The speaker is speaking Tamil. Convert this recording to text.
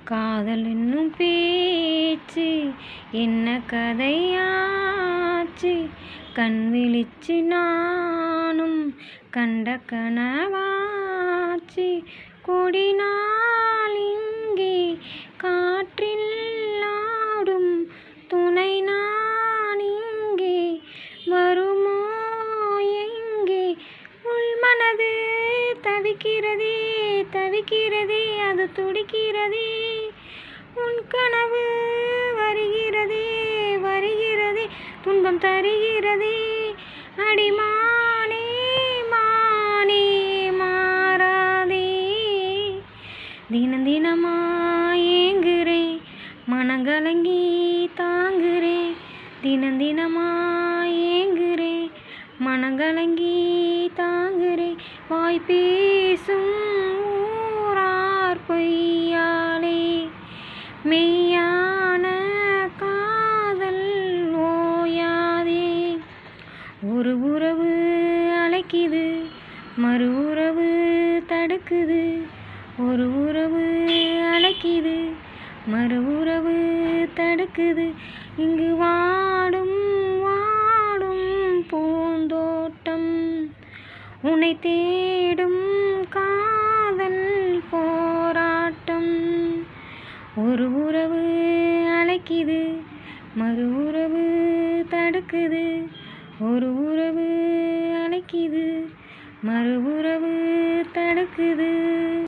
காதல் என்னும் பேச்சு என்ன கதையாச்சு, கண் விழிச்சு நானும் கண்ட கனவாச்சு. கொடிநாள் இங்கே காற்றில் ஆடும், துணை நான் இங்கே வருமோ எங்கே? உள்மனது தவிக்கிறதே தவிக்கிறதே, அது துடிக்கிறதே. உன் கனவு வருகிறதே வருகிறதே, துன்பம் தருகிறதே. அடிமானே மானே மாறாதே, தினம் தினமாய் ஏங்குறேன், மனங்கலங்கி தாங்குறேன். தினம் தினமாய் ஏங்குறேன், மனங்கலங்கி தாங்குறேன். வாய் பேசும் ஊரார் பொய்யாலே, மெய்யான காதல் ஓயாதே. ஒரு உறவு அழைக்குது, மறு உறவு தடுக்குது. ஒரு உறவு அழைக்குது, மறு உறவு தடுக்குது. இங்கு வாடும் வாடும் பூந்தோட்டம், உன்னை தேடும் காதல் போராட்டம். ஒரு உறவு அழைக்குது, மறு உறவு தடுக்குது. ஒரு உறவு அழைக்குது, மறு உறவு தடுக்குது.